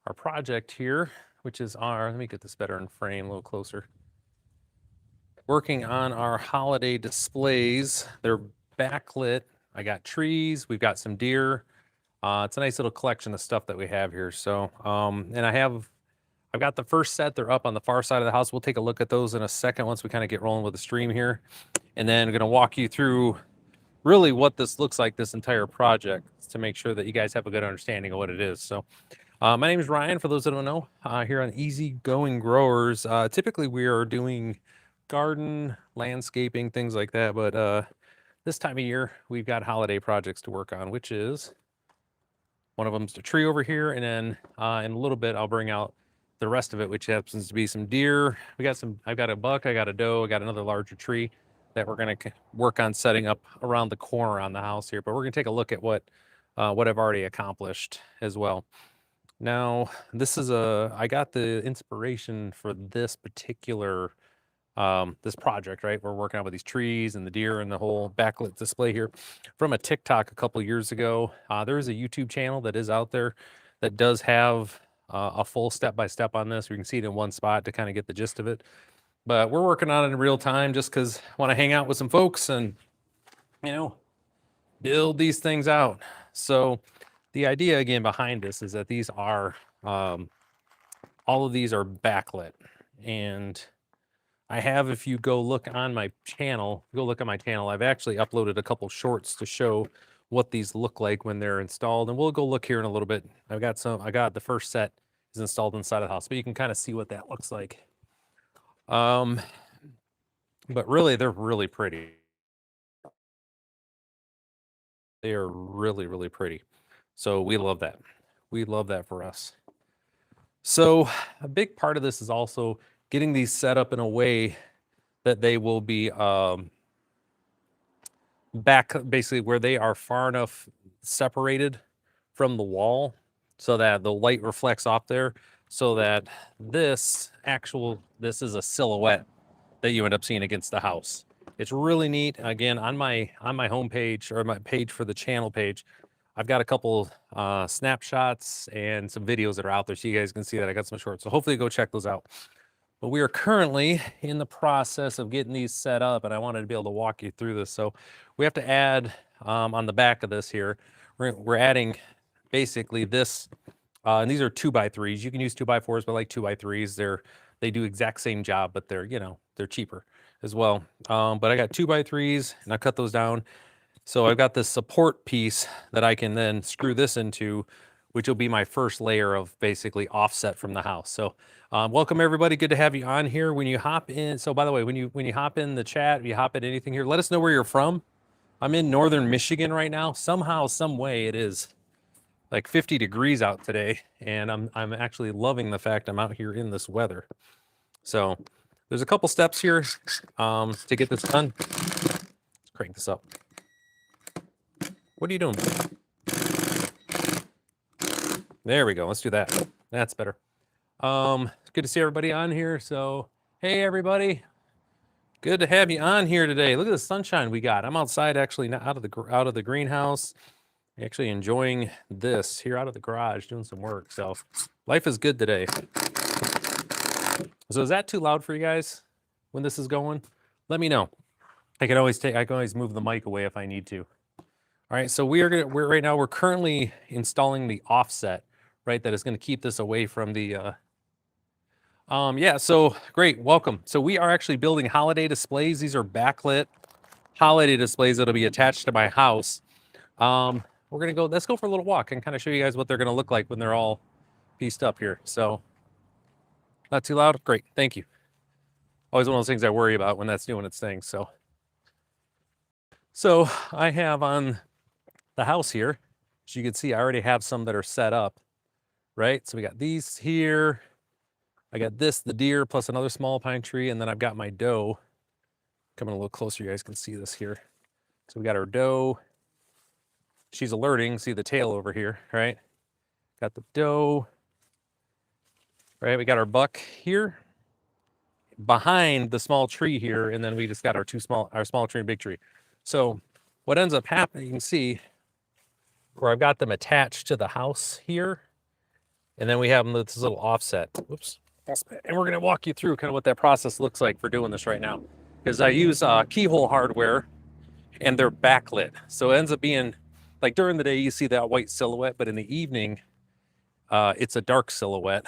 our project here, which is our, let me get this better in frame, a little closer. Working on our holiday displays. They're backlit. I got trees, we've got some deer. It's a nice little collection of stuff that we have here. So, and I've got the first set. They're up on the far side of the house. We'll take a look at those in a second once we kind of get rolling with the stream here. And then I'm going to walk you through really what this looks like, this entire project, to make sure that you guys have a good understanding of what it is. So my name is Ryan, for those that don't know, here on Easy Going Growers. Typically we are doing garden, landscaping, things like that. But this time of year, we've got holiday projects to work on, which is one of them's the tree over here. And then in a little bit, I'll bring out the rest of it, which happens to be some deer. I've got a buck, I got a doe, I got another larger tree that we're going to work on setting up around the corner on the house here. But we're going to take a look at what I've already accomplished as well. Now, I got the inspiration for this particular, this project, right? We're working on with these trees and the deer and the whole backlit display here from a TikTok a couple years ago. There is a YouTube channel that is out there that does have a full step-by-step on this. You can see it in one spot to kind of get the gist of it. But we're working on it in real time just because I want to hang out with some folks and, build these things out. So the idea again behind this is that these are, all of these are backlit. And I have, if you go look on my channel, I've actually uploaded a couple shorts to show what these look like when they're installed. And we'll go look here in a little bit. I got the first set is installed inside of the house, but you can kind of see what that looks like. But really, they're really pretty. They are really, really pretty. So we love that. We love that for us. So a big part of this is also getting these set up in a way that they will be back basically where they are far enough separated from the wall so that the light reflects off there, so that this is a silhouette that you end up seeing against the house. It's really neat. Again, on my homepage, or my page for the channel page, I've got a couple snapshots and some videos that are out there, so you guys can see that I got some shorts. So hopefully go check those out. But we are currently in the process of getting these set up, and I wanted to be able to walk you through this. So we have to add on the back of this here, we're adding basically this, and these are 2x3s. You can use 2x4s, but like 2x3s, they do exact same job, but they're cheaper as well. But I got 2x3s, and I cut those down. So I've got this support piece that I can then screw this into, which will be my first layer of basically offset from the house. So welcome everybody. Good to have you on here. When you hop in, so by the way, when you hop in the chat, if you hop in anything here, let us know where you're from. I'm in northern Michigan right now. Somehow, some way, it is like 50 degrees out today, and I'm actually loving the fact I'm out here in this weather. So there's a couple steps here to get this done. Let's crank this up. What are you doing? There we go. Let's do that. That's better. Good to see everybody on here. So, hey everybody, good to have you on here today. Look at the sunshine we got. I'm outside, actually, not out of the greenhouse. Actually enjoying this here out of the garage, doing some work. So, life is good today. So, is that too loud for you guys when this is going? Let me know. I can always move the mic away if I need to. All right, so right now we're currently installing the offset, right? That is going to keep this away from the. Yeah, so great, welcome. So we are actually building holiday displays. These are backlit holiday displays that'll be attached to my house. Let's go for a little walk and kind of show you guys what they're going to look like when they're all pieced up here. So, not too loud? Great, thank you. Always one of those things I worry about when that's doing its thing. So I have on the house here, as you can see, I already have some that are set up, right? So we got these here. I got the deer, plus another small pine tree, and then I've got my doe. Coming a little closer, you guys can see this here. So we got our doe. She's alerting, see the tail over here, right? Got the doe, right? We got our buck here behind the small tree here, and then we just got our small tree and big tree. So what ends up happening, you can see where I've got them attached to the house here, And then we have them with this little offset. Whoops. And we're going to walk you through kind of what that process looks like for doing this right now. Because I use keyhole hardware and they're backlit. So it ends up being like during the day, you see that white silhouette, but in the evening, it's a dark silhouette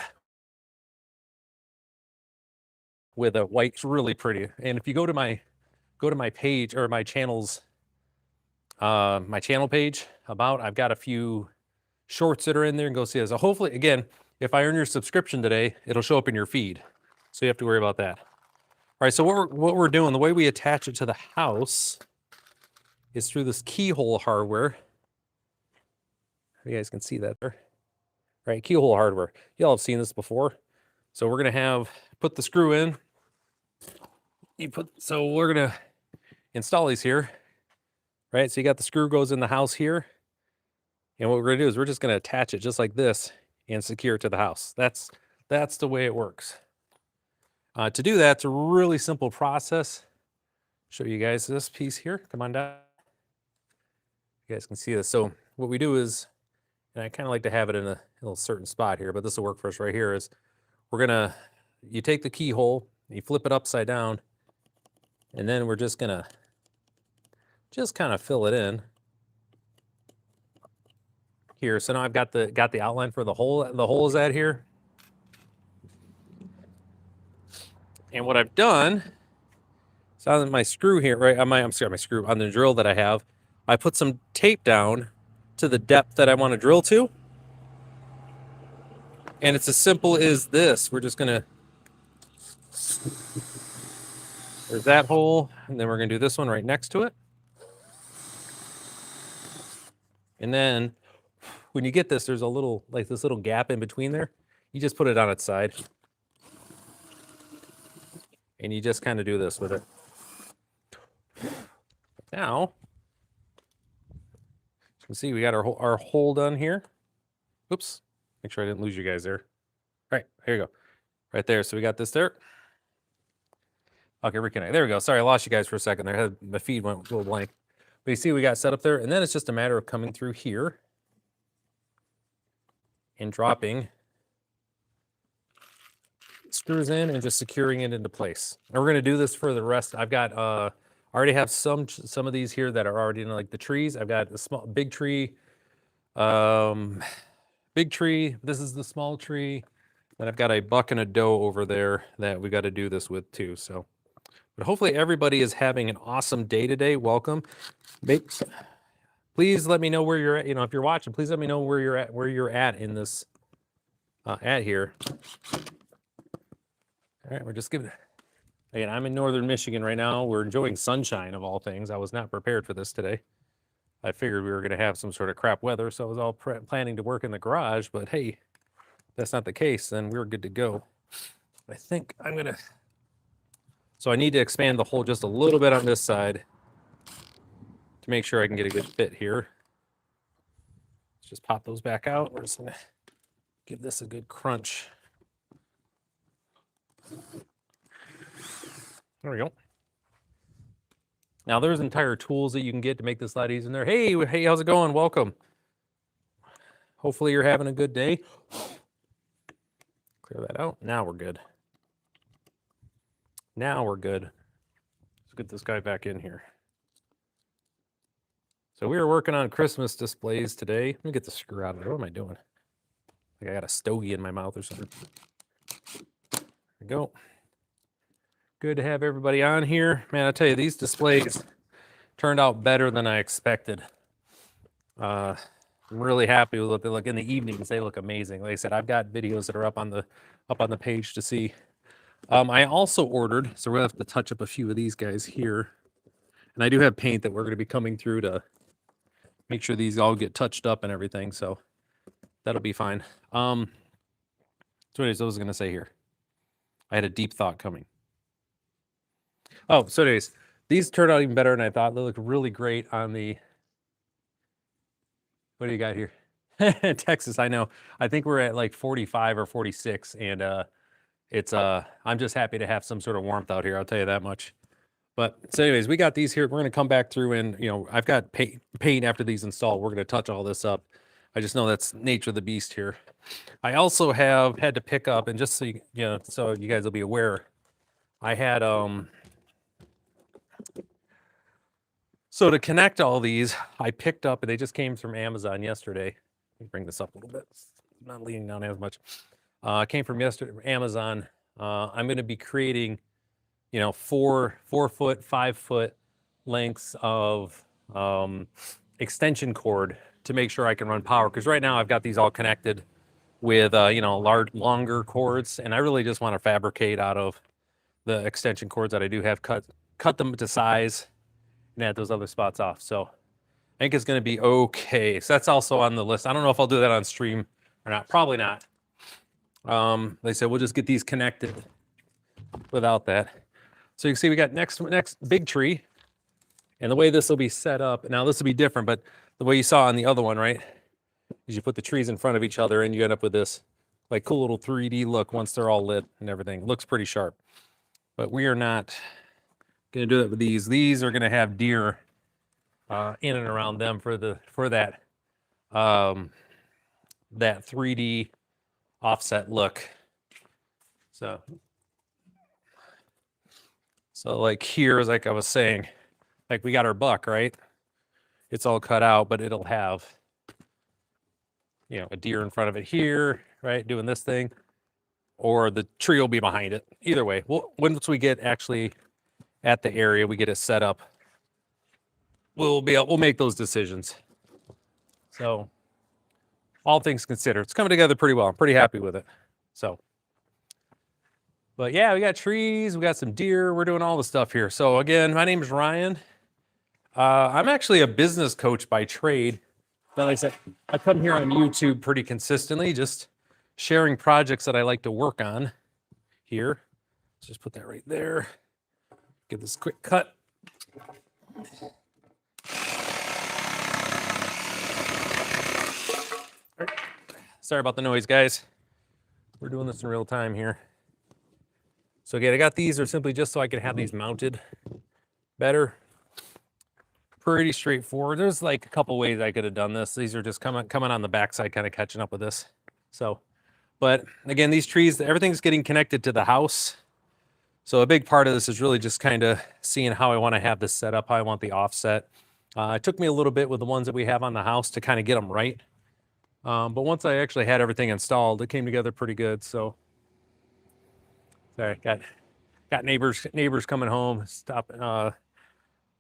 with a white. It's really pretty. And if you go to my page or my channel's my channel page about, I've got a few shorts that are in there, and go see it. So hopefully, again, if I earn your subscription today, it'll show up in your feed. So you have to worry about that. All right, so what we're doing, the way we attach it to the house is through this keyhole hardware. You guys can see that there. All right, keyhole hardware. Y'all have seen this before. So we're gonna put the screw in. So we're gonna install these here. Right, so you got the screw goes in the house here. And what we're gonna do is we're just gonna attach it just like this and secure it to the house. That's the way it works. To do that, it's a really simple process. Show you guys this piece here. Come on down. You guys can see this. So what we do is, and I kind of like to have it in a little certain spot here, but this will work for us right here, is you take the keyhole, you flip it upside down, and then we're just kind of fill it in here. So now I've got the outline for the hole. The hole is at here. And what I've done is on my screw here, right? On my screw, on the drill that I have, I put some tape down to the depth that I want to drill to. And it's as simple as this. We're just gonna, there's that hole, and then we're gonna do this one right next to it. And then when you get this, there's a little, like this little gap in between there. You just put it on its side. And you just kind of do this with it. Now, you can see we got our hole done here. Oops, make sure I didn't lose you guys there. All right, here you go. Right there, so we got this there. Okay, reconnect. There we go. Sorry, I lost you guys for a second there. My feed went a little blank. But you see we got set up there, and then it's just a matter of coming through here and dropping screws in and just securing it into place. And we're going to do this for the rest. I've got I already have some of these here that are already in like the trees. I've got a big tree. Big tree. This is the small tree. And I've got a buck and a doe over there that we got to do this with too. So, but hopefully everybody is having an awesome day today. Welcome. Please let me know where you're at. You know, if you're watching, please let me know where you're at in this at here. All right, we're just giving it. Again, I'm in northern Michigan right now. We're enjoying sunshine of all things. I was not prepared for this today. I figured we were going to have some sort of crap weather, so I was all planning to work in the garage. But hey, if that's not the case, then we're good to go. I think I'm going to. So I need to expand the hole just a little bit on this side to make sure I can get a good fit here. Let's just pop those back out. We're just going to give this a good crunch. There we go. Now there's entire tools that you can get to make this a lot easier in there. Hey, how's it going? Welcome. Hopefully you're having a good day. Clear that out. Now we're good. Now we're good. Let's get this guy back in here. So we were working on Christmas displays today. Let me get the screw out of there. What am I doing? Like I got a stogie in my mouth or something. There we go. Good to have everybody on here. Man, I tell you, these displays turned out better than I expected. I'm really happy with what they look in the evenings. They look amazing. Like I said, I've got videos that are up on the page to see. I also ordered, so we're gonna have to touch up a few of these guys here. And I do have paint that we're gonna be coming through to make sure these all get touched up and everything. So that'll be fine. So anyways, I was gonna say here. I had a deep thought coming. Oh, so anyways, these turned out even better than I thought. They look really great on the, what do you got here? Texas, I know. I think we're at like 45 or 46, and it's I'm just happy to have some sort of warmth out here, I'll tell you that much. But so anyways, we got these here. We're going to come back through and, you know, I've got paint after these installed. We're going to touch all this up. I just know that's nature of the beast here. I also have had to pick up, and just so so you guys will be aware, I had so to connect all these, I picked up, and they just came from Amazon yesterday. Let me bring this up a little bit. It's not leaning down as much. Came from Amazon. I'm going to be creating, 4-foot, 5-foot lengths of extension cord to make sure I can run power. Because right now I've got these all connected with longer cords, and I really just want to fabricate out of the extension cords that I do have, cut them to size, and add those other spots off. So I think it's going to be okay. So that's also on the list. I don't know if I'll do that on stream or not. Probably not. They said we'll just get these connected without that. So you can see we got next big tree, and the way this will be set up. Now this will be different, but the way you saw on the other one, right? Is you put the trees in front of each other, and you end up with this like cool little 3D look once they're all lit and everything. Looks pretty sharp. But we are not going to do it with these. These are going to have deer in and around them for that that 3D offset look. So like here, like I was saying, like we got our buck, right? It's all cut out, but it'll have, a deer in front of it here, right? Doing this thing, or the tree will be behind it. Either way, once we get actually at the area, we get it set up, we'll make those decisions. So all things considered, it's coming together pretty well. I'm pretty happy with it. So, but yeah, we got trees, we got some deer, we're doing all the stuff here. So again, my name is Ryan. I'm actually a business coach by trade. But like I said, I come here on YouTube pretty consistently, just sharing projects that I like to work on here. Let's just put that right there. Give this quick cut. Sorry about the noise, guys. We're doing this in real time here. So again, I got these are simply just so I can have these mounted better. Pretty straightforward. There's like a couple ways I could have done this. These are just coming on the backside, kind of catching up with this. So, but again, these trees, everything's getting connected to the house. So a big part of this is really just kind of seeing how I want to have this set up, how I want the offset. It took me a little bit with the ones that we have on the house to kind of get them right. But once I actually had everything installed, it came together pretty good. So, sorry, got neighbors coming home,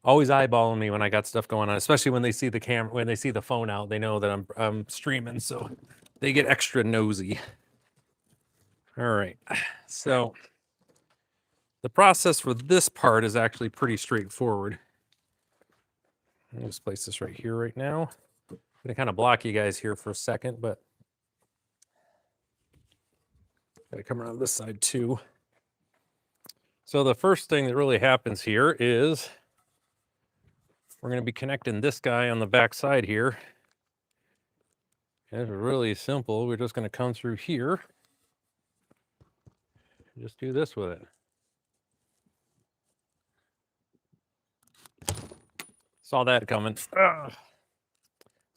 always eyeballing me when I got stuff going on, especially when they see the camera, when they see the phone out, they know that I'm streaming, so they get extra nosy. All right, so the process for this part is actually pretty straightforward. I'll just place this right here right now. I'm gonna kind of block you guys here for a second, but gotta come around this side too. So the first thing that really happens here is we're going to be connecting this guy on the back side here. And it's really simple. We're just going to come through here. Just do this with it. Saw that coming. Ugh. That's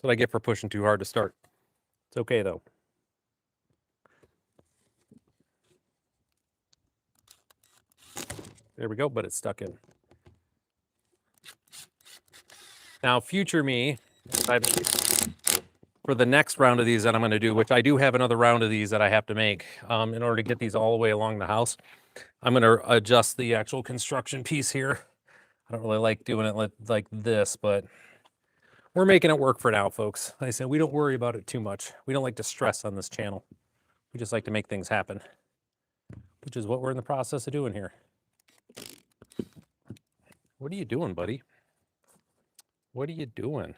what I get for pushing too hard to start. It's okay though. There we go, but it's stuck in. Now, future me, for the next round of these that I'm going to do, which I do have another round of these that I have to make in order to get these all the way along the house, I'm going to adjust the actual construction piece here. I don't really like doing it like this, but we're making it work for now, folks. Like I said, we don't worry about it too much. We don't like to stress on this channel. We just like to make things happen, which is what we're in the process of doing here. What are you doing, buddy? What are you doing?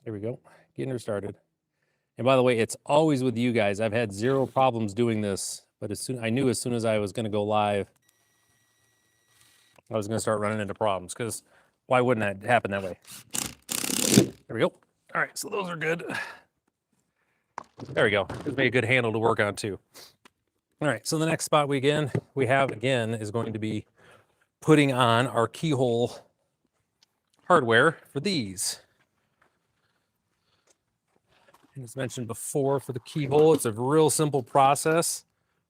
There we go. Getting her started. And by the way, it's always with you guys. I've had zero problems doing this, but I knew as soon as I was going to go live, I was going to start running into problems, because why wouldn't that happen that way? There we go. All right, so those are good. There we go. Gives me a good handle to work on too. All right, so the next spot we have again is going to be putting on our keyhole hardware for these. And as mentioned before, for the keyhole, it's a real simple process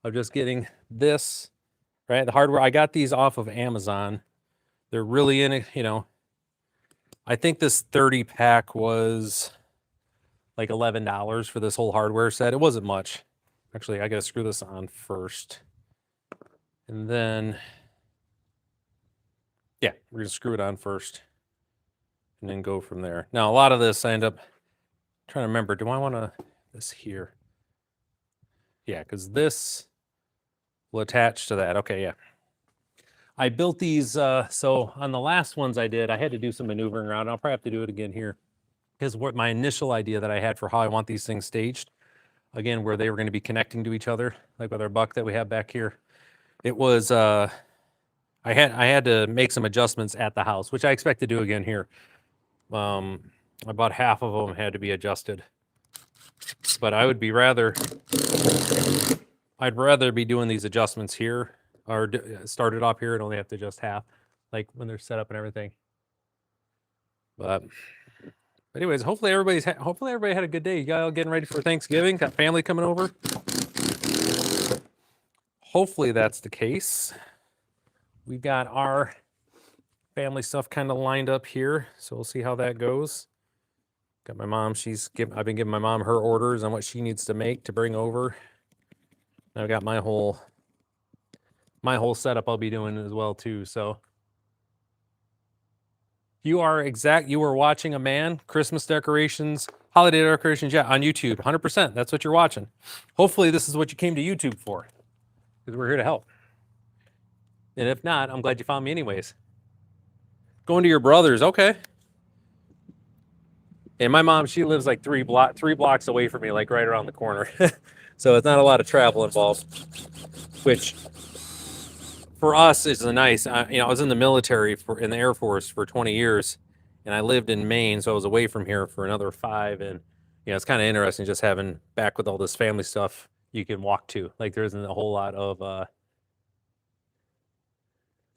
of just getting this, right? The hardware, I got these off of Amazon. They're really in it, you know. I think this 30 pack was like $11 for this whole hardware set. It wasn't much. Actually, I got to screw this on first. And then, yeah, we're going to screw it on first and then go from there. Now, a lot of this I end up trying to remember. Do I want to this here? Yeah, because this will attach to that. Okay, yeah. I built these, so on the last ones I did, I had to do some maneuvering around. I'll probably have to do it again here. Because what my initial idea that I had for how I want these things staged, again, where they were going to be connecting to each other, like with our buck that we have back here, it was, I had to make some adjustments at the house, which I expect to do again here. About half of them had to be adjusted. But I would be I'd rather be doing these adjustments here or start it up here and only have to adjust half, like when they're set up and everything. But anyways, hopefully everybody had a good day. You guys getting ready for Thanksgiving? Got family coming over? Hopefully that's the case. We've got our family stuff kind of lined up here, so we'll see how that goes. Got my mom, I've been giving my mom her orders on what she needs to make to bring over. I've got my whole setup I'll be doing as well too. So you were watching a man, Christmas decorations, holiday decorations, yeah, on YouTube, 100%. That's what you're watching. Hopefully this is what you came to YouTube for, because we're here to help. And if not, I'm glad you found me anyways. Going to your brother's, okay. And my mom, she lives like 3 blocks away from me, like right around the corner. So it's not a lot of travel involved, which for us is nice. I was in the military in the Air Force for 20 years, and I lived in Maine, so I was away from here for another 5. And it's kind of interesting just having back with all this family stuff you can walk to. Like there isn't a whole lot of.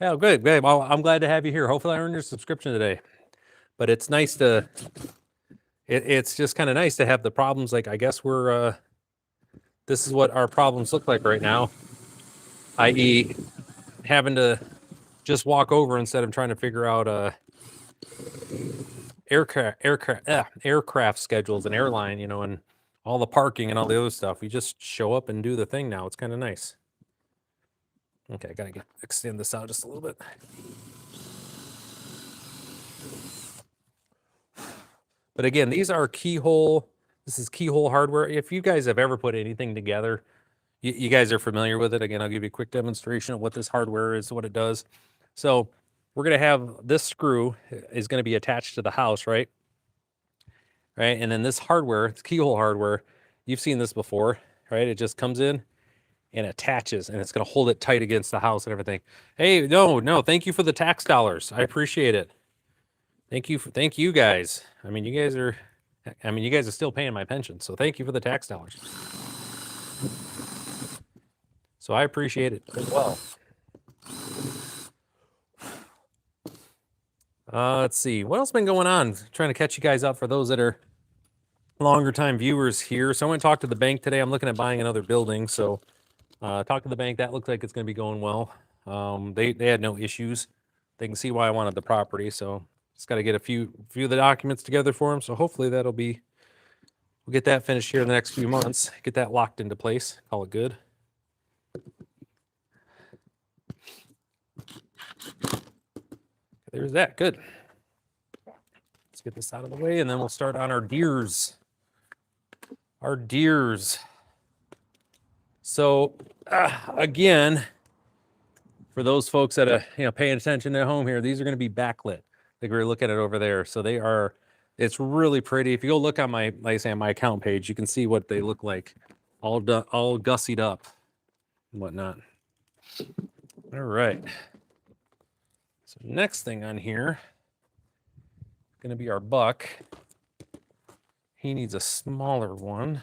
Yeah, good. Well, I'm glad to have you here. Hopefully, I earned your subscription today. But it's nice to. It's just kind of nice to have the problems. Like I guess we're. This is what our problems look like right now, i.e., having to just walk over instead of trying to figure out aircraft schedules and airline, and all the parking and all the other stuff. We just show up and do the thing now. It's kind of nice. Okay, I gotta extend this out just a little bit. But again, these are keyhole. This is keyhole hardware. If you guys have ever put anything together, you guys are familiar with it. Again, I'll give you a quick demonstration of what this hardware is, what it does. So we're going to have this screw is going to be attached to the house, right? Right. And then this hardware, it's keyhole hardware. You've seen this before, right? It just comes in and attaches, and it's going to hold it tight against the house and everything. Hey, no. Thank you for the tax dollars. I appreciate it. Thank you guys. You guys are still paying my pension. So thank you for the tax dollars. So I appreciate it as well. Let's see. What else has been going on? Trying to catch you guys up for those that are longer time viewers here. So I went and talked to the bank today. I'm looking at buying another building. So talk to the bank. That looks like it's going to be going well. They had no issues. They can see why I wanted the property. So just got to get a few of the documents together for them. So hopefully we'll get that finished here in the next few months. Get that locked into place. Call it good. There's that. Good. Let's get this out of the way, and then we'll start on our deers. So again, for those folks that are paying attention at home here, these are going to be backlit. Like we were looking at it over there. So they are. It's really pretty. If you go look on my account page, you can see what they look like, all gussied up and whatnot. All right. So next thing on here is going to be our buck. He needs a smaller one.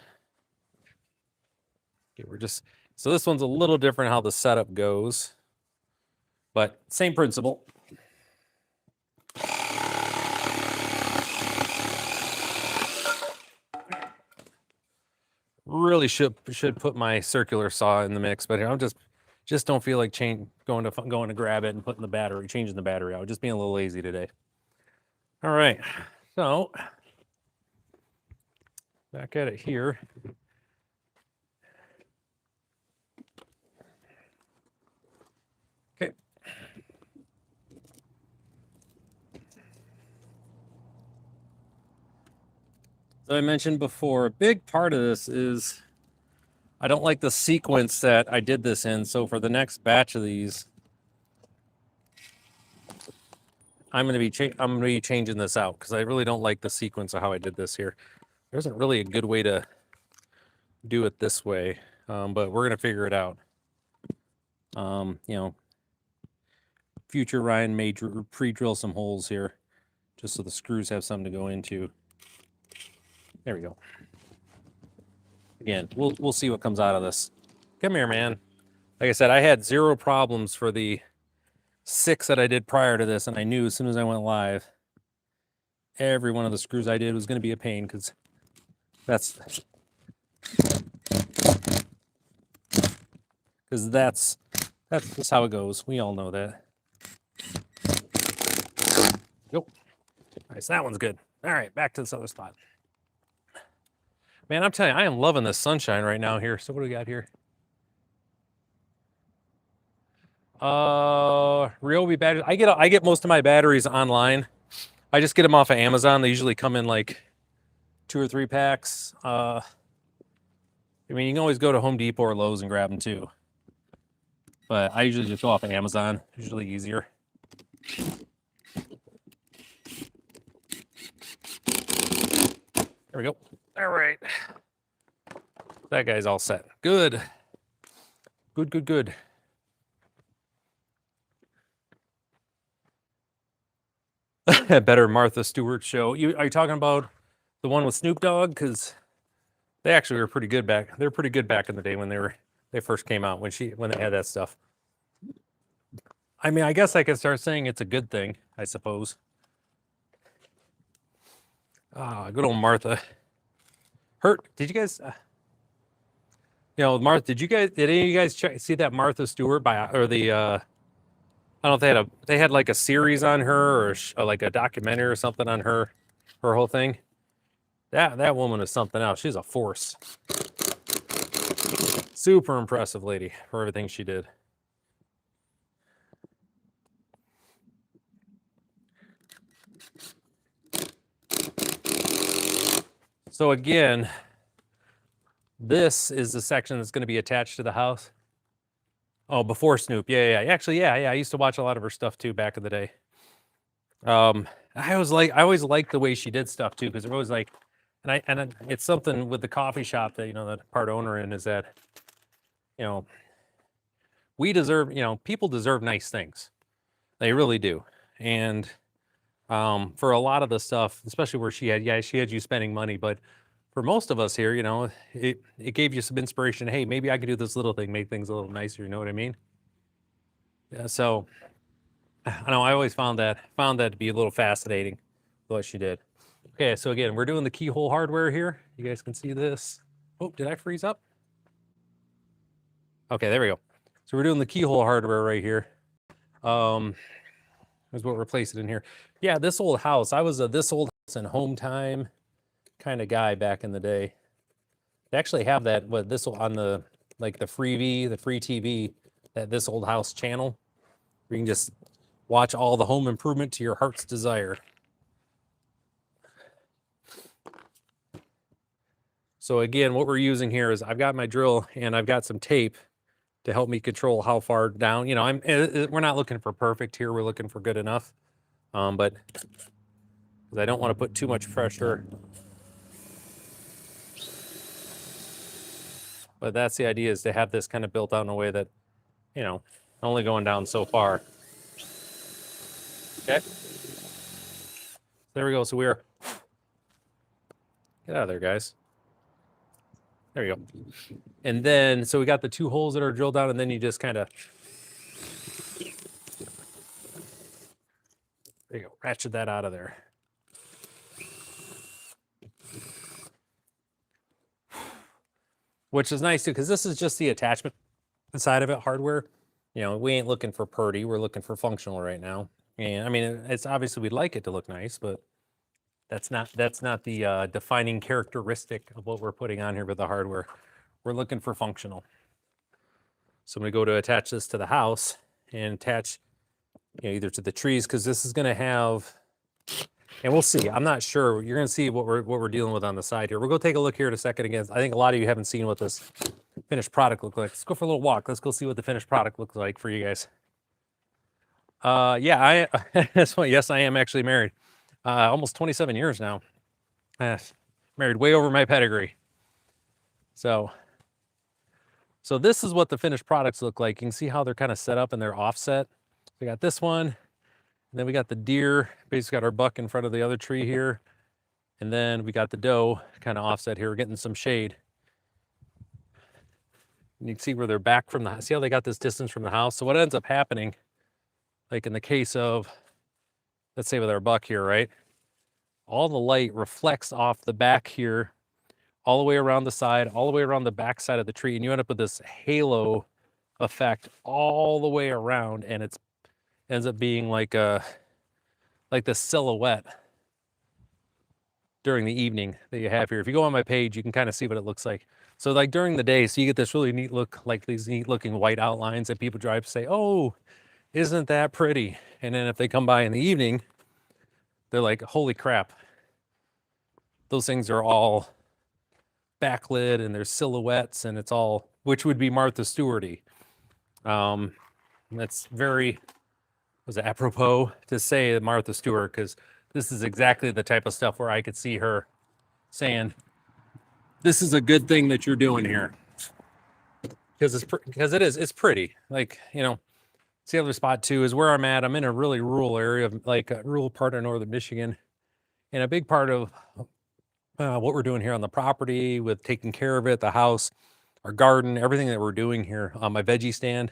Okay, we're just So this one's a little different how the setup goes, but same principle. Really should put my circular saw in the mix, but I'm just don't feel like going to grab it and putting the battery, changing the battery out. Just being a little lazy today. All right, so back at it here. Okay. So I mentioned before, a big part of this is I don't like the sequence that I did this in. So for the next batch of these, I'm going to be changing this out because I really don't like the sequence of how I did this here. There isn't really a good way to do it this way, but we're going to figure it out. You know, future Ryan may pre-drill some holes here just so the screws have something to go into. There we go. Again, we'll see what comes out of this. Come here, man. Like I said, I had 0 problems for the 6 that I did prior to this, and I knew as soon as I went live, every one of the screws I did was going to be a pain because that's just how it goes. We all know that. Yep. Nice, that one's good. All right, back to this other spot. Man, I'm telling you, I am loving the sunshine right now here. So what do we got here? Ryobi batteries. I get most of my batteries online. I just get them off of Amazon. They usually come in like 2 or 3 packs. I mean, you can always go to Home Depot or Lowe's and grab them too. But I usually just go off of Amazon. Usually easier. There we go. All right. That guy's all set. Good. Good. Better Martha Stewart show. Are you talking about the one with Snoop Dogg? Because they actually were pretty good back. They were pretty good back in the day when they first came out when they had that stuff. I mean, I guess I could start saying it's a good thing, I suppose. Good old Martha. Did you guys? Martha. Did any of you guys see that Martha Stewart I don't know if they had like a series on her or like a documentary or something on her whole thing. That woman is something else. She's a force. Super impressive lady for everything she did. So again, this is the section that's going to be attached to the house. Oh, before Snoop. Yeah. Actually, yeah. I used to watch a lot of her stuff too back in the day. I always liked the way she did stuff too, because it was like, and it's something with the coffee shop that the part owner in is that, we deserve, people deserve nice things. They really do. And for a lot of the stuff, especially where she had you spending money, but for most of us here, it gave you some inspiration. Hey, maybe I could do this little thing, make things a little nicer. You know what I mean? Yeah. So I know I always found that to be a little fascinating, what she did. Okay, so again, we're doing the keyhole hardware here. You guys can see this. Oh, did I freeze up? Okay, there we go. So we're doing the keyhole hardware right here. Is what we're placing in here. Yeah, this old house. I was a this old house and home time kind of guy back in the day. They actually have that on the free TV, that This Old House channel, where you can just watch all the home improvement to your heart's desire. So again, what we're using here is I've got my drill and I've got some tape to help me control how far down. We're not looking for perfect here. We're looking for good enough. But I don't want to put too much pressure. But that's the idea, is to have this kind of built out in a way that, only going down so far. Okay. There we go. So get out of there, guys. There you go. And then, so we got the 2 holes that are drilled down, and then you just kind of, there you go, ratchet that out of there. Which is nice too, because this is just the attachment side of it, hardware. You know, we ain't looking for purdy, we're looking for functional right now. And I mean, it's obviously we'd like it to look nice, but that's not the defining characteristic of what we're putting on here with the hardware. We're looking for functional. So I'm gonna go to attach this to the house and attach, you know, either to the trees, because this is gonna have, and we'll see. I'm not sure. You're gonna see what we're dealing with on the side here. We'll go take a look here in a second again. I think a lot of you haven't seen what this finished product looks like. Let's go for a little walk. Let's go see what the finished product looks like for you guys. Yeah, that's what, yes, I am actually married. Almost 27 years now. Married way over my pedigree. So this is what the finished products look like. You can see how they're kind of set up and they're offset. We got this one, and then we got the deer. Basically got our buck in front of the other tree here. And then we got the doe kind of offset here. We're getting some shade. And you can see where they're back from the house. See how they got this distance from the house? So what ends up happening, like in the case of, let's say with our buck here, right? All the light reflects off the back here, all the way around the side, all the way around the back side of the tree. And you end up with this halo effect all the way around. And it ends up being like the silhouette during the evening that you have here. If you go on my page, you can kind of see what it looks like. So like during the day, so you get this really neat look, like these neat looking white outlines that people drive to say, oh, isn't that pretty? And then if they come by in the evening, they're like, holy crap. Those things are all backlit and there's silhouettes and it's all, which would be Martha Stewarty. That's very, was it apropos to say that Martha Stewart, because this is exactly the type of stuff where I could see her saying, this is a good thing that you're doing here. Because it's pretty. Like, you know, see, the other spot too is where I'm at. I'm in a really rural area, like a rural part of northern Michigan. And a big part of what we're doing here on the property with taking care of it, the house, our garden, everything that we're doing here on my veggie stand,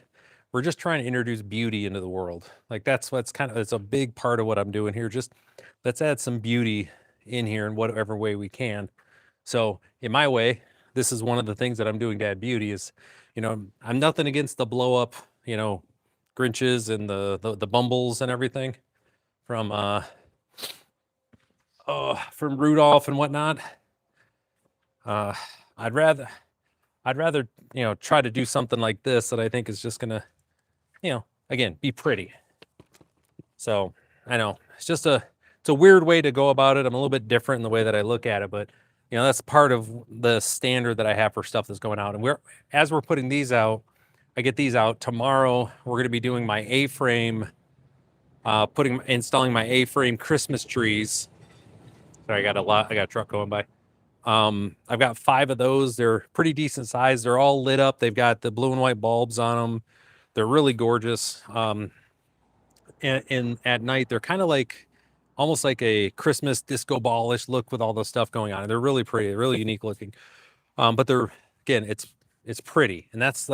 we're just trying to introduce beauty into the world. Like that's what's kind of, it's a big part of what I'm doing here. Just let's add some beauty in here in whatever way we can. So in my way, this is one of the things that I'm doing to add beauty is, you know, I'm nothing against the blow up, you know, Grinches and the Bumbles and everything from Rudolph and whatnot. I'd rather, you know, try to do something like this that I think is just gonna, you know, again, be pretty. So I know it's just it's a weird way to go about it. I'm a little bit different in the way that I look at it, but you know, that's part of the standard that I have for stuff that's going out. And as we're putting these out, I get these out tomorrow. We're going to be doing my A-frame, installing my A-frame Christmas trees. Sorry, I got a truck going by. I've got 5 of those. They're pretty decent size. They're all lit up. They've got the blue and white bulbs on them. They're really gorgeous. And at night, they're kind of like, almost like a Christmas disco ballish look with all the stuff going on. And they're really pretty, they're really unique looking. But they're, again, it's pretty. And that's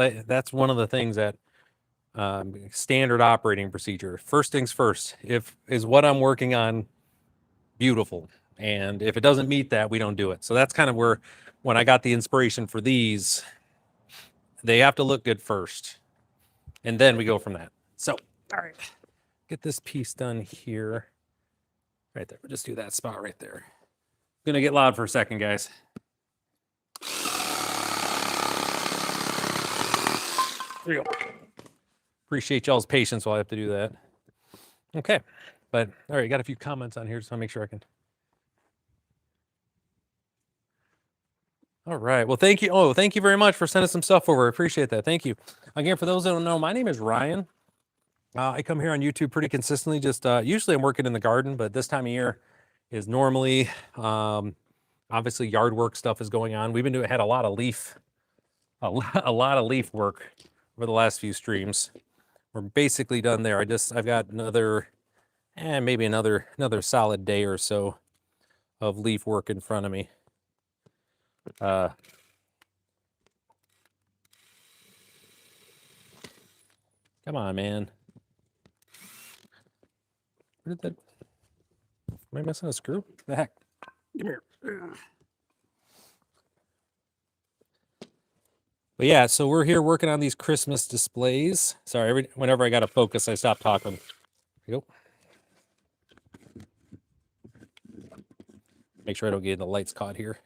one of the things that standard operating procedure. First things first, is what I'm working on beautiful? And if it doesn't meet that, we don't do it. So that's kind of where, when I got the inspiration for these, they have to look good first. And then we go from that. So, all right, get this piece done here. Right there. We'll just do that spot right there. I'm going to get loud for a second, guys. There you go. Appreciate y'all's patience while I have to do that. Okay. But, all right, got a few comments on here, so I'll make sure I can. All right. Well, thank you. Oh, thank you very much for sending some stuff over. I appreciate that. Thank you. Again, for those that don't know, my name is Ryan. I come here on YouTube pretty consistently. Just usually I'm working in the garden, but this time of year is normally obviously yard work stuff is going on. We've been had a lot of leaf work over the last few streams. We're basically done there. I've got another maybe another solid day or so of leaf work in front of me. Come on, man. Where did that... Am I missing a screw? The heck? Come here. But yeah, so we're here working on these Christmas displays. Sorry, whenever I got to focus, I stop talking. Here we go. Make sure I don't get the lights caught here.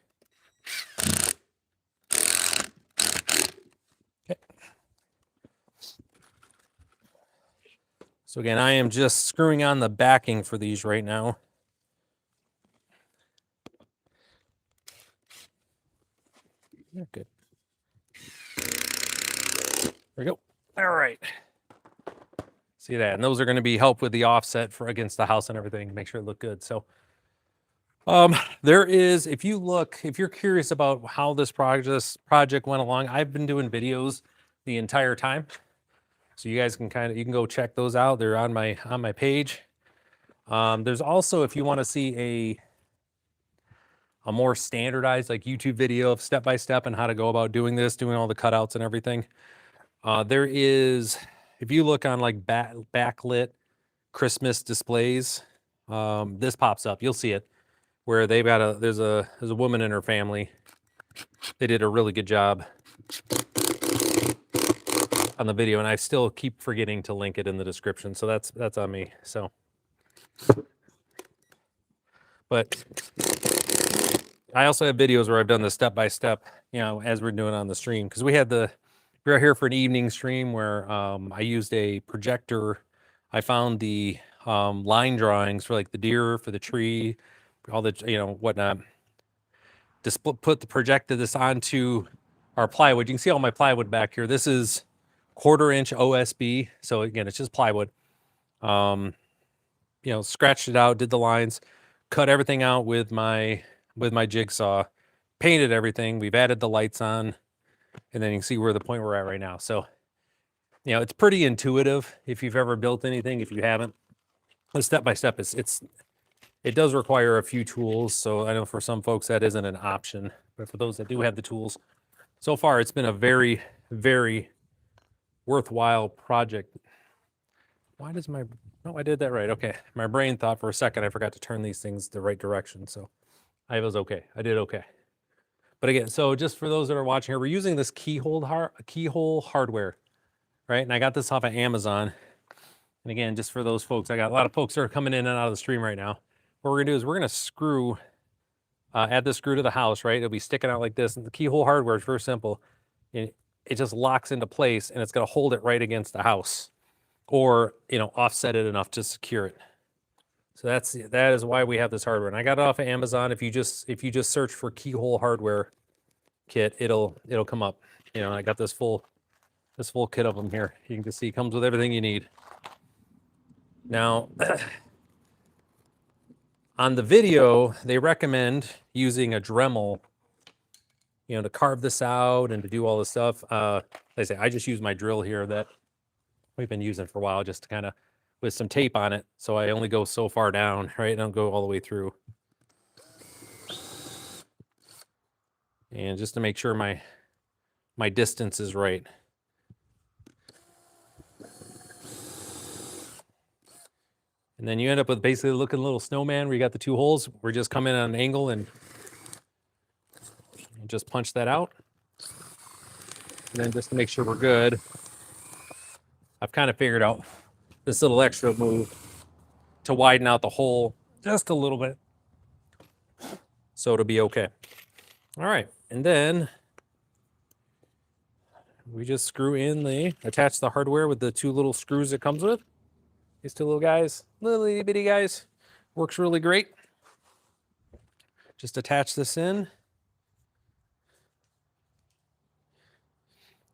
Okay. So again, I am just screwing on the backing for these right now. Yeah, good. There we go. All right. See that? And those are going to be help with the offset for against the house and everything, make sure it look good. So there is, if you're curious about how this project went along, I've been doing videos the entire time. So you guys can you can go check those out. They're on my page. There's also, if you want to see a more standardized like YouTube video of step by step and how to go about doing this, doing all the cutouts and everything. There is, if you look on like backlit Christmas displays, this pops up. You'll see it where they've got there's a woman in her family. They did a really good job on the video, and I still keep forgetting to link it in the description. So that's on me. So, but I also have videos where I've done the step by step, you know, as we're doing on the stream, because we were here for an evening stream where I used a projector. I found the line drawings for like the deer, for the tree, all the, you know, whatnot. Just projected this onto our plywood. You can see all my plywood back here. This is 1/4 inch OSB. So again, it's just plywood. You know, scratched it out, did the lines, cut everything out with my jigsaw, painted everything. We've added the lights on, and then you can see where the point we're at right now. So, you know, it's pretty intuitive if you've ever built anything. If you haven't, the step by step it does require a few tools. So I know for some folks that isn't an option, but for those that do have the tools, so far it's been a very, very worthwhile project. Why does no, I did that right. Okay. My brain thought for a second I forgot to turn these things the right direction. So I was okay. I did okay. But again, so just for those that are watching here, we're using this keyhole hardware, right? And I got this off of Amazon. And again, just for those folks, I got a lot of folks that are coming in and out of the stream right now. What we're gonna do is we're gonna add the screw to the house, right? It'll be sticking out like this. And the keyhole hardware is very simple. It just locks into place, and it's gonna hold it right against the house, or, you know, offset it enough to secure it. So that is why we have this hardware. And I got it off of Amazon. If you just search for keyhole hardware kit, it'll come up. You know, I got this full kit of them here. You can just see it comes with everything you need. Now, on the video, they recommend using a Dremel, you know, to carve this out and to do all this stuff. Like I say, I just use my drill here that we've been using for a while, just to kind of, with some tape on it. So I only go so far down, right? I don't go all the way through. And just to make sure my distance is right. And then you end up with basically looking a little snowman where you got the two holes. We're just coming at an angle and just punch that out. And then just to make sure we're good, I've kind of figured out this little extra move to widen out the hole just a little bit, so it'll be okay. All right, and then we just attach the hardware with the two little screws it comes with. These two little guys, little itty bitty guys, works really great. Just attach this in.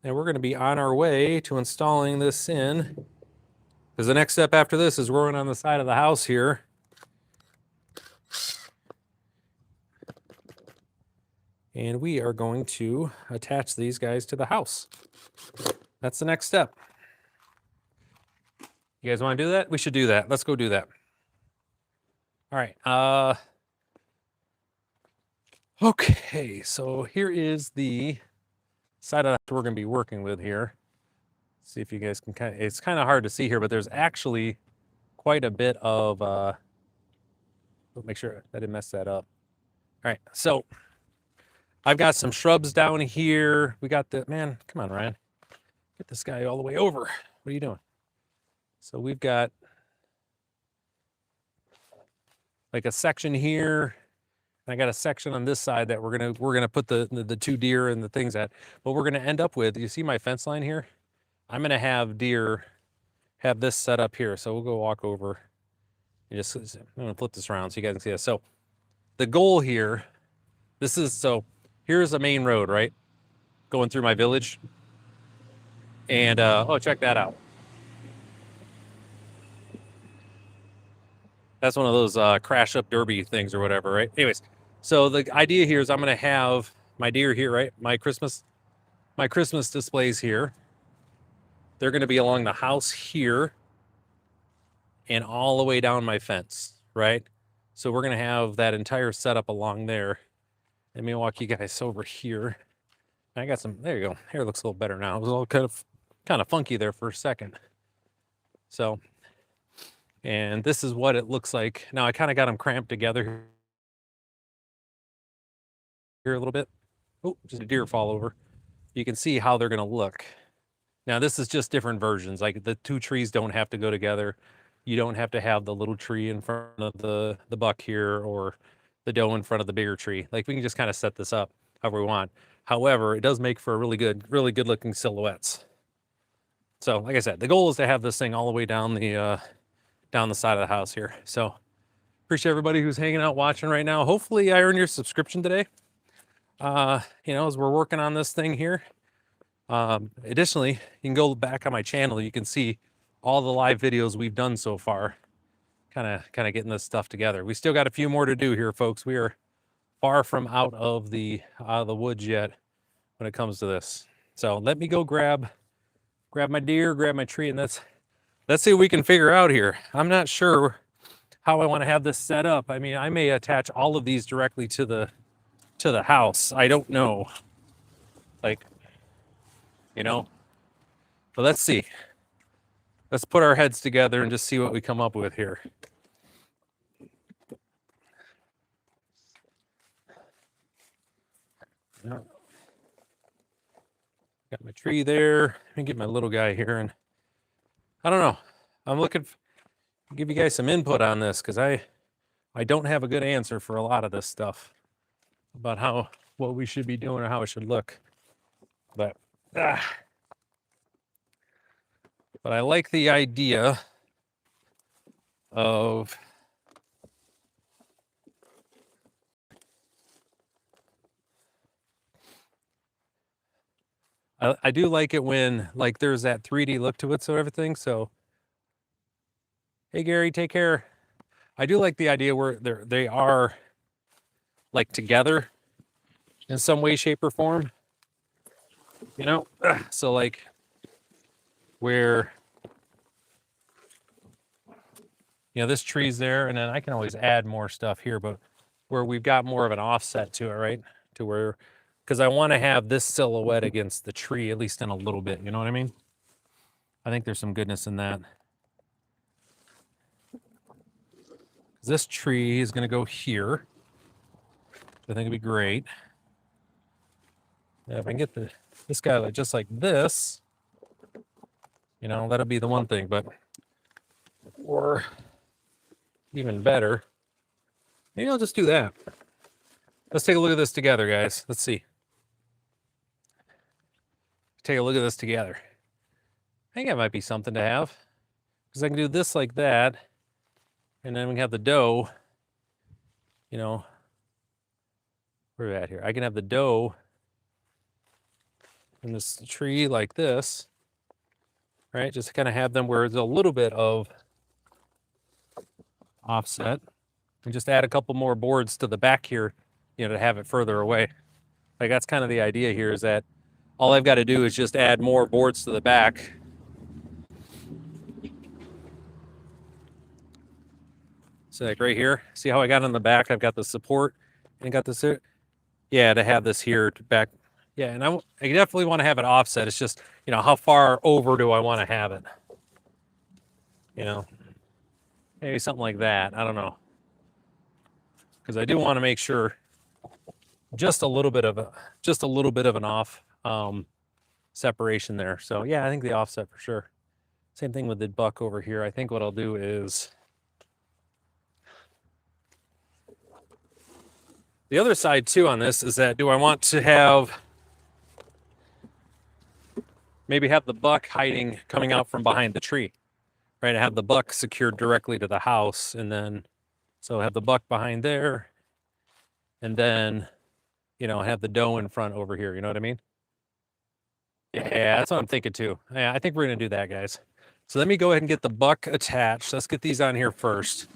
And we're going to be on our way to installing this in, because the next step after this is working on the side of the house here. And we are going to attach these guys to the house. That's the next step. You guys want to do that? We should do that. Let's go do that. All right. Okay, so here is the side of the house we're going to be working with here. See if you guys can it's kind of hard to see here, but there's actually quite a bit of, make sure I didn't mess that up. All right, so I've got some shrubs down here. We got man, come on, Ryan. Get this guy all the way over. What are you doing? So we've got like a section here. And I got a section on this side that we're gonna put the two deer and the things at. But we're gonna end up with, you see my fence line here? I'm gonna have deer have this set up here. So we'll go walk over. I'm gonna flip this around so you guys can see this. So the goal here, so here's a main road, right? Going through my village. And oh, check that out. That's one of those crash up derby things or whatever, right? Anyways, so the idea here is I'm gonna have my deer here, right? My Christmas displays here. They're gonna be along the house here and all the way down my fence, right? So we're gonna have that entire setup along there. Let me walk you guys over here. I got some, there you go. Hair looks a little better now. It was all kind of funky there for a second. So, and this is what it looks like. Now I kind of got them cramped together here a little bit. Oh, just a deer fall over. You can see how they're gonna look. Now this is just different versions. Like the two trees don't have to go together. You don't have to have the little tree in front of the buck here or the doe in front of the bigger tree. Like we can just kind of set this up however we want. However, it does make for really good looking silhouettes. So like I said, the goal is to have this thing all the way down the side of the house here. So appreciate everybody who's hanging out watching right now. Hopefully I earned your subscription today. You know, as we're working on this thing here. Additionally, you can go back on my channel. You can see all the live videos we've done so far. Kind of getting this stuff together. We still got a few more to do here, folks. We are far from out of the woods yet when it comes to this. So let me go grab my deer, grab my tree, and let's see what we can figure out here. I'm not sure how I want to have this set up. I mean, I may attach all of these directly to the house. I don't know. Like, you know, but let's see. Let's put our heads together and just see what we come up with here. Got my tree there. Let me get my little guy here, and I don't know. I'm looking to give you guys some input on this because I don't have a good answer for a lot of this stuff about what we should be doing or how it should look. But I like the idea of I do like it when like there's that 3D look to it, so everything. So hey Gary, take care. I do like the idea where they are like together in some way, shape, or form. You know, so like where, you know, this tree's there, and then I can always add more stuff here, but where we've got more of an offset to it, right? To where, because I want to have this silhouette against the tree, at least in a little bit, you know what I mean? I think there's some goodness in that. This tree is going to go here. I think it'd be great. If I can get this guy just like this, you know, that'll be the one thing, but, or even better, maybe I'll just do that. Let's take a look at this together, guys. Let's see. Take a look at this together. I think that might be something to have, because I can do this like that, and then we can have the doe, you know, where are we at here? I can have the doe in this tree like this, right? Just to kind of have them where there's a little bit of offset, and just add a couple more boards to the back here, you know, to have it further away. Like that's kind of the idea here, is that all I've got to do is just add more boards to the back. So like right here, see how I got on the back? I've got the support and got this here. Yeah, to have this here back. Yeah, and I definitely want to have it offset. It's just, you know, how far over do I want to have it? You know, maybe something like that. I don't know. Because I do want to make sure just a little bit of an off separation there. So yeah, I think the offset for sure. Same thing with the buck over here. I think what I'll do is the other side too on this is that do I want to have maybe have the buck hiding coming out from behind the tree, right? I have the buck secured directly to the house, and then so have the buck behind there, and then you know have the doe in front over here. You know what I mean? Yeah, that's what I'm thinking too. Yeah, I think we're gonna do that, guys. So let me go ahead and get the buck attached. Let's get these on here first.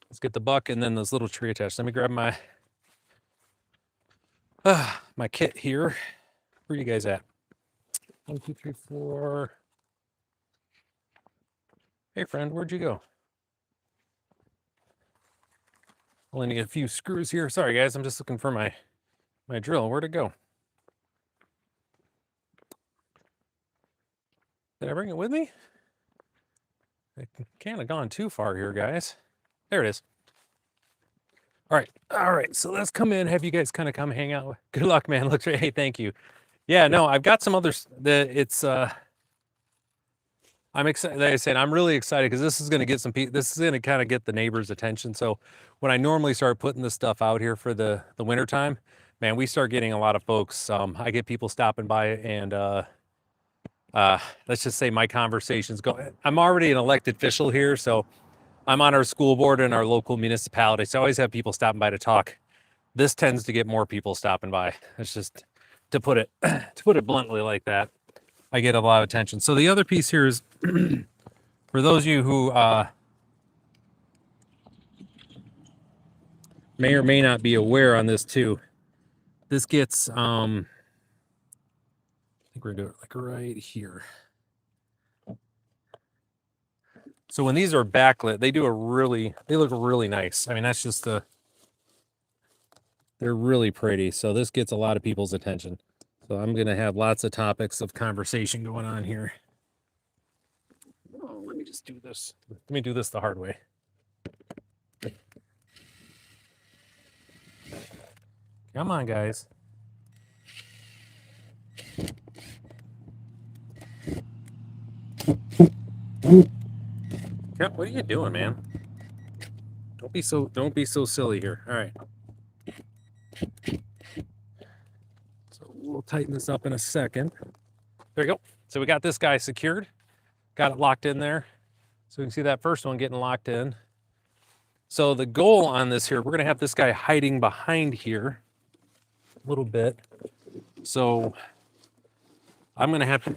Let's get the buck and then those little tree attached. Let me grab my my kit here. Where are you guys at? 1, 2, 3, 4. Hey friend, where'd you go? Only need a few screws here. Sorry guys, I'm just looking for my drill. Where'd it go? Did I bring it with me? I can't have gone too far here, guys. There it is. All right. So let's come in. Have you guys kind of come hang out? Good luck, man. Looks right. Hey, thank you. Yeah, no, I've got some others. It's I'm excited. Like I said, I'm really excited because this is going to get this is going to kind of get the neighbors' attention. So when I normally start putting this stuff out here for the winter time, man, we start getting a lot of folks. I get people stopping by and let's just say my conversations go. I'm already an elected official here, so I'm on our school board and our local municipality. So I always have people stopping by to talk. This tends to get more people stopping by. It's just to put it bluntly like that. I get a lot of attention. So the other piece here is for those of you who may or may not be aware on this too. This gets I think we're gonna do it like right here. So when these are backlit, they look really nice. I mean, that's just they're really pretty. So this gets a lot of people's attention. So I'm going to have lots of topics of conversation going on here. Oh, let me just do this. Let me do this the hard way. Come on, guys. What are you doing, man? Don't be so silly here. All right. So we'll tighten this up in a second. There you go. So we got this guy secured. Got it locked in there. So we can see that first one getting locked in. So the goal on this here, we're going to have this guy hiding behind here a little bit. So I'm going to have to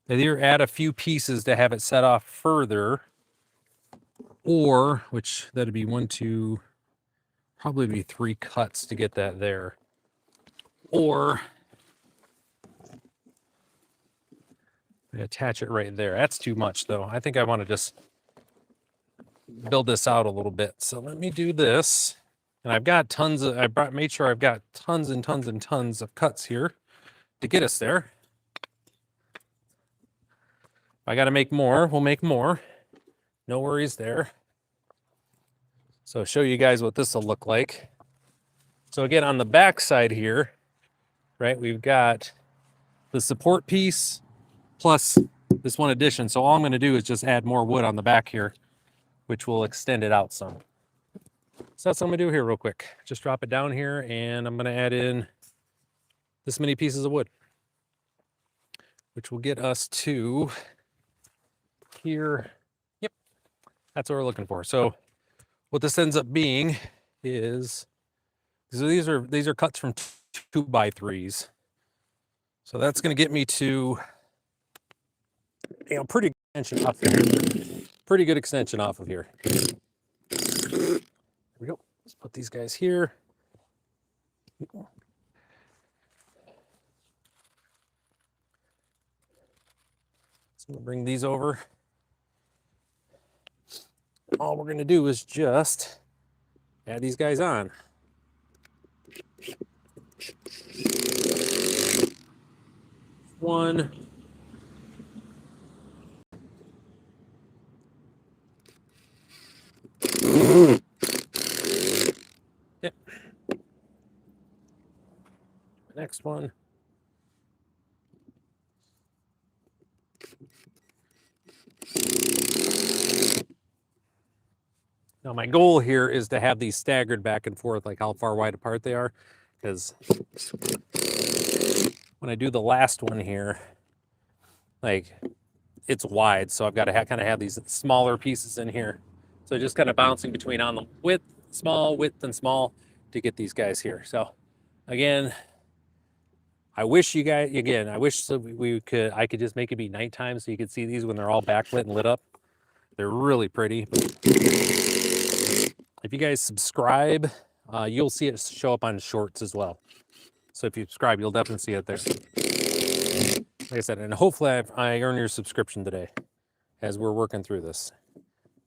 either add a few pieces to have it set off further, or, which that'd be 1, 2, probably be 3 cuts to get that there. Or attach it right there. That's too much though. I think I want to just build this out a little bit. So let me do this. And I've got made sure I've got tons and tons and tons of cuts here to get us there. If I got to make more, we'll make more. No worries there. So show you guys what this will look like. So again, on the back side here, right, we've got the support piece plus this one addition. So all I'm going to do is just add more wood on the back here, which will extend it out some. So that's what I'm going to do here real quick. Just drop it down here, and I'm going to add in this many pieces of wood, which will get us to here. Yep, that's what we're looking for. So what this ends up being is, so these are cuts from 2x3s. So that's going to get me to, you know, pretty good extension off here. Pretty good extension off of here. There we go. Let's put these guys here. So we'll bring these over. All we're going to do is just add these guys on. One. Yep. Next one. Now my goal here is to have these staggered back and forth, like how far wide apart they are, because when I do the last one here, like it's wide, so I've got to kind of have these smaller pieces in here. So just kind of bouncing between on the width, and small to get these guys here. So again, I wish you guys, I wish I could just make it be nighttime so you could see these when they're all backlit and lit up. They're really pretty. If you guys subscribe, you'll see it show up on shorts as well. So if you subscribe, you'll definitely see it there. Like I said, and hopefully I earn your subscription today as we're working through this.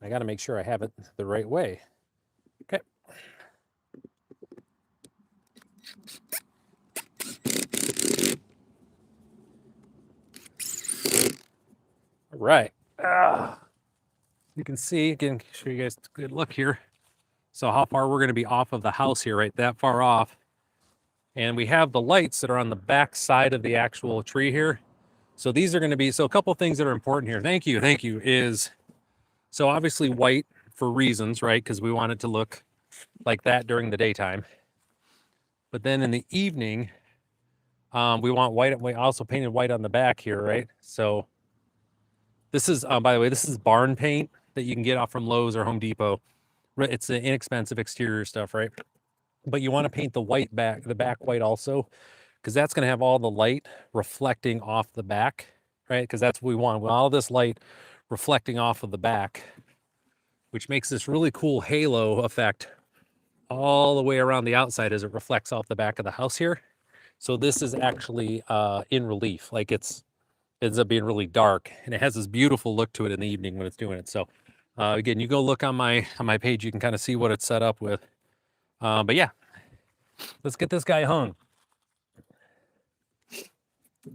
I got to make sure I have it the right way. Okay. All right. You can see, again, show you guys a good look here. So how far we're going to be off of the house here, right? That far off. And we have the lights that are on the back side of the actual tree here. So these are going to be, so a couple things that are important here. Thank you, is, so obviously white for reasons, right? Because we want it to look like that during the daytime. But then in the evening, we want white, we also painted white on the back here, right? So this is, by the way, this is barn paint that you can get off from Lowe's or Home Depot. It's the inexpensive exterior stuff, right? But you want to paint the back white also, because that's going to have all the light reflecting off the back, right? Because that's what we want. With all this light reflecting off of the back, which makes this really cool halo effect all the way around the outside as it reflects off the back of the house here. So this is actually in relief, like ends up being really dark, and it has this beautiful look to it in the evening when it's doing it. So again, you go look on my page, you can kind of see what it's set up with. But yeah, let's get this guy hung.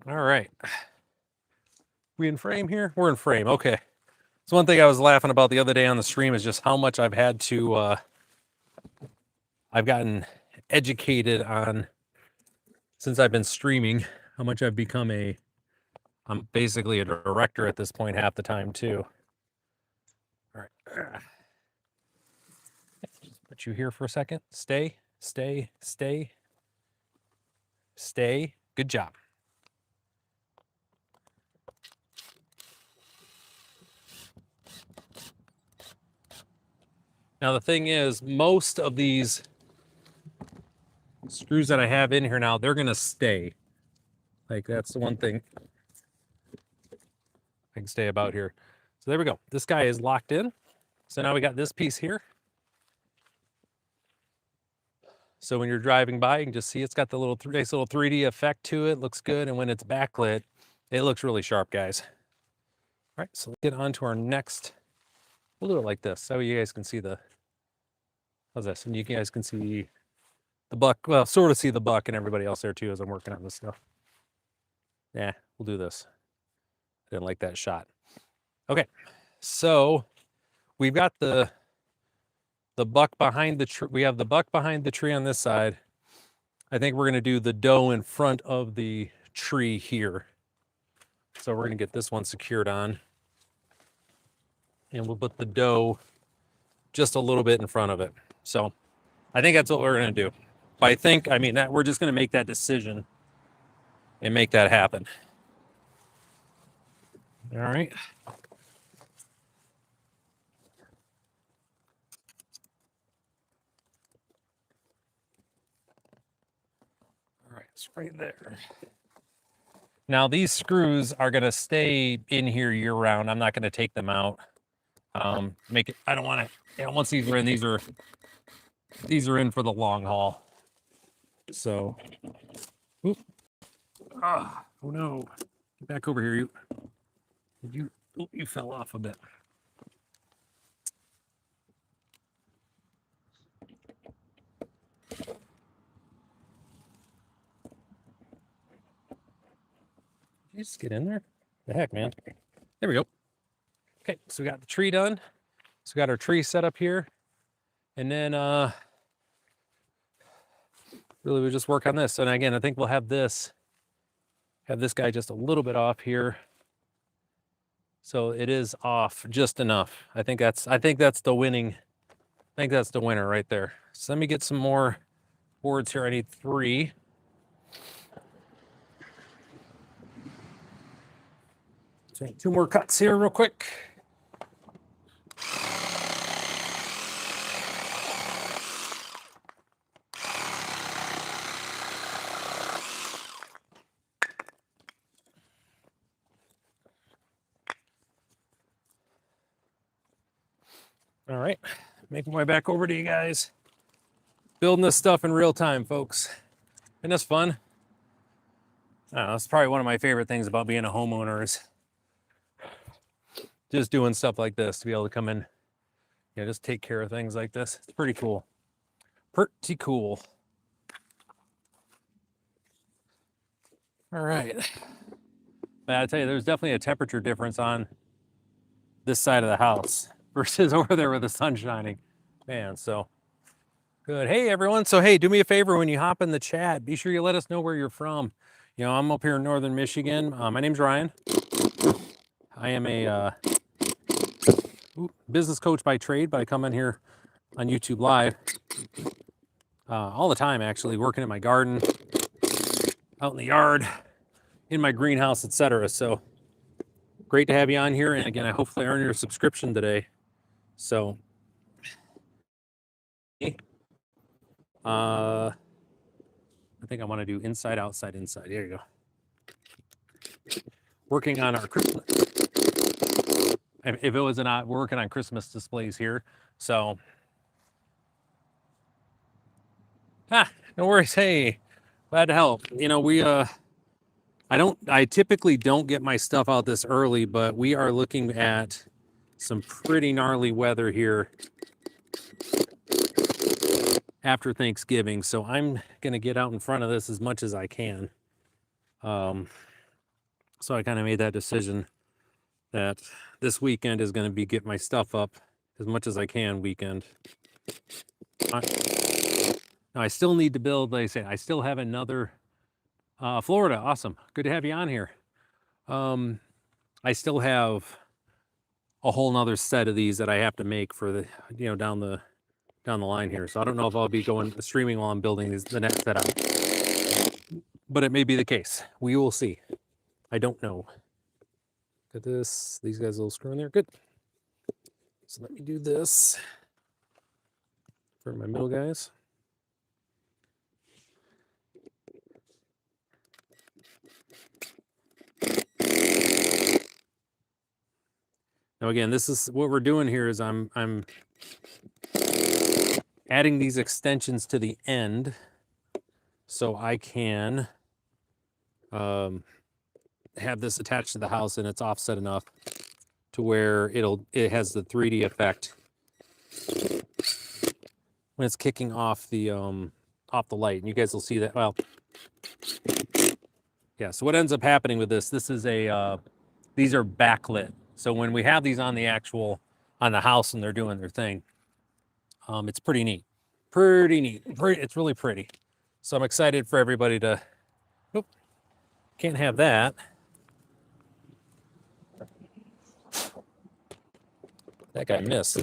All right. We in frame here? We're in frame. Okay. So one thing I was laughing about the other day on the stream is just how much I've had to, I've gotten educated on since I've been streaming, how much I've become I'm basically a director at this point half the time too. All right. Just put you here for a second. Stay. Good job. Now the thing is, most of these screws that I have in here now, they're gonna stay. Like that's the one thing I can say about here. So there we go. This guy is locked in. So now we got this piece here. So when you're driving by, you can just see it's got the nice little 3D effect to it. Looks good. And when it's backlit, it looks really sharp, guys. All right, so let's get on to our next. We'll do it like this, so you guys can see how's this? And you guys can see the buck, well, sort of see the buck and everybody else there too as I'm working on this stuff. Yeah, we'll do this. I didn't like that shot. Okay, so we've got the buck behind the tree. We have the buck behind the tree on this side. I think we're gonna do the doe in front of the tree here. So we're gonna get this one secured on. And we'll put the doe just a little bit in front of it. So I think that's what we're gonna do. But I mean, that we're just gonna make that decision and make that happen. All right. All right, it's right there. Now these screws are gonna stay in here year round. I'm not gonna take them out. I don't want to, once these are in, these are in for the long haul. So, oh no, get back over here, you fell off a bit. you just get in there? The heck, man. There we go. Okay, so we got the tree done. So we got our tree set up here. And then really we just work on this. And again, I think we'll have this guy just a little bit off here. So it is off just enough. I think that's the winning. I think that's the winner right there. So let me get some more boards here. I need 3. So 2 more cuts here real quick. All right, making my way back over to you guys. Building this stuff in real time, folks. Isn't this fun? I don't know, that's probably one of my favorite things about being a homeowner is just doing stuff like this, to be able to come in, you know, just take care of things like this. It's pretty cool. Pretty cool. All right. But I tell you, there's definitely a temperature difference on this side of the house versus over there where the sun's shining. Man, so good. Hey, everyone. So, hey, do me a favor when you hop in the chat, be sure you let us know where you're from. You know, I'm up here in northern Michigan. My name's Ryan. I am a business coach by trade, but I come in here on YouTube Live all the time, actually, working in my garden, out in the yard, in my greenhouse, etc. So great to have you on here. And again, I hopefully earn your subscription today. So I think I want to do inside, outside, inside. There you go. Working on our Christmas. If it was not, we're working on Christmas displays here. So, no worries. Hey, glad to help. You know, we, I typically don't get my stuff out this early, but we are looking at some pretty gnarly weather here after Thanksgiving. So I'm going to get out in front of this as much as I can. So I kind of made that decision that this weekend is going to be get my stuff up as much as I can weekend. Now I still need to build, like I say, I still have another, Florida, awesome. Good to have you on here. I still have a whole nother set of these that I have to make for the, you know, down the line here. So I don't know if I'll be going streaming while I'm building the next setup, but it may be the case. We will see. I don't know. Look at this. These guys a little screw in there. Good. So let me do this for my middle guys. Now again, this is what we're doing here is I'm adding these extensions to the end so I can have this attached to the house and it's offset enough to where it has the 3D effect when it's kicking off the light. And you guys will see that. Well, yeah. So what ends up happening with this is these are backlit. So when we have these on the house and they're doing their thing, it's pretty neat. Pretty neat. It's really pretty. So I'm excited for everybody to. Oop, can't have that. That guy missed.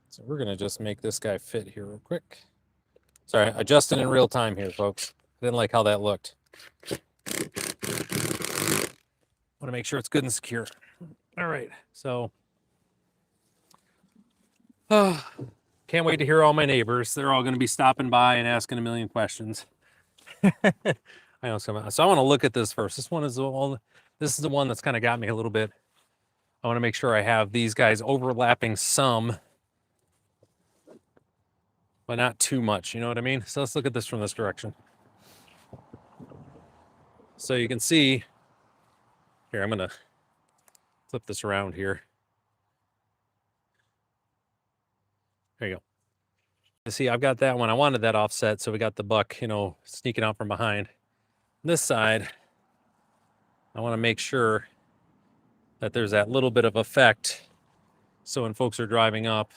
So we're gonna just make this guy fit here real quick. Sorry, adjusting in real time here, folks. I didn't like how that looked. Want to make sure it's good and secure. All right, so can't wait to hear all my neighbors. They're all going to be stopping by and asking a million questions. I know some. So I want to look at this first. This is the one that's kind of got me a little bit. I want to make sure I have these guys overlapping some, but not too much. You know what I mean? So let's look at this from this direction. So you can see here, I'm going to flip this around here. There you go. see, I've got that one. I wanted that offset, so we got the buck, you know, sneaking out from behind. This side, I want to make sure that there's that little bit of effect. So when folks are driving up,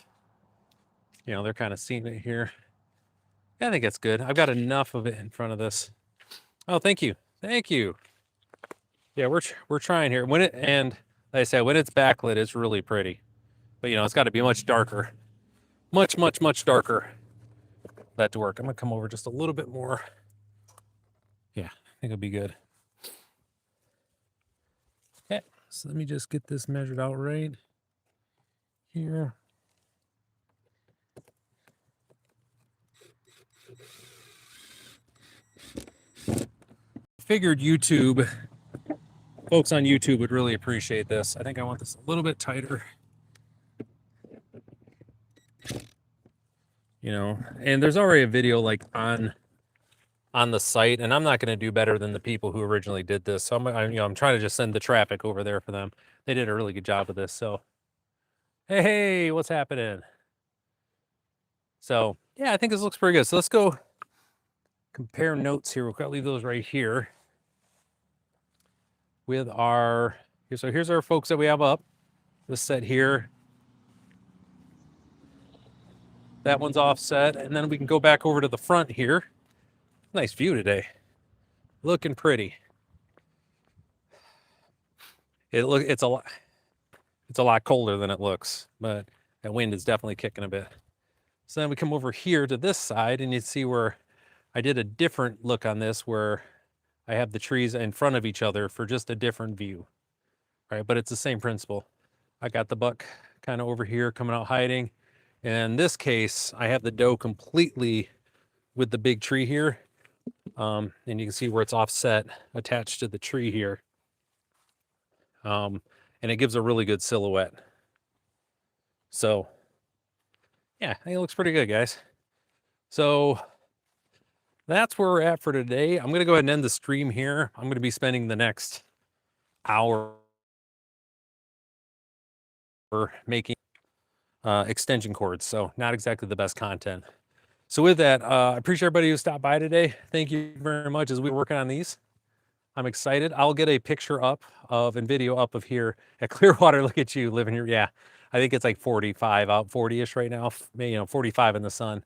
you know, they're kind of seeing it here. I think it's good. I've got enough of it in front of this. Oh, thank you. Thank you. Yeah, we're trying here. And like I said, when it's backlit, it's really pretty. But you know, it's got to be much darker. Much, much, much darker for that to work. I'm gonna come over just a little bit more. Yeah, I think it'll be good. Okay, so let me just get this measured out right here. Figured folks on YouTube would really appreciate this. I think I want this a little bit tighter. You know, and there's already a video like on the site, and I'm not going to do better than the people who originally did this. So I'm trying to just send the traffic over there for them. They did a really good job of this. So, hey, what's happening? So yeah, I think this looks pretty good. So let's go compare notes here. We'll leave those right here with our, so here's our folks that we have up. This set here. That one's offset. And then we can go back over to the front here. Nice view today. Looking pretty. It's a lot colder than it looks, but that wind is definitely kicking a bit. So then we come over here to this side, and you see where I did a different look on this, where I have the trees in front of each other for just a different view. All right, but it's the same principle. I got the buck kind of over here coming out hiding. And in this case, I have the doe completely with the big tree here. And you can see where it's offset attached to the tree here. And it gives a really good silhouette. So yeah, I think it looks pretty good, guys. So that's where we're at for today. I'm going to go ahead and end the stream here. I'm going to be spending the next hour making extension cords. So not exactly the best content. So with that, I appreciate everybody who stopped by today. Thank you very much as we're working on these. I'm excited. I'll get a picture up of and video up of here at Clearwater. Look at you living here. Yeah, I think it's like 45 out, 40-ish right now. Maybe, 45 in the sun.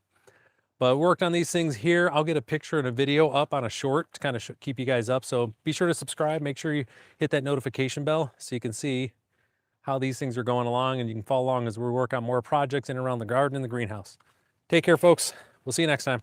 But worked on these things here. I'll get a picture and a video up on a short to kind of keep you guys up. So be sure to subscribe. Make sure you hit that notification bell so you can see how these things are going along, and you can follow along as we work on more projects in and around the garden and the greenhouse. Take care, folks. We'll see you next time.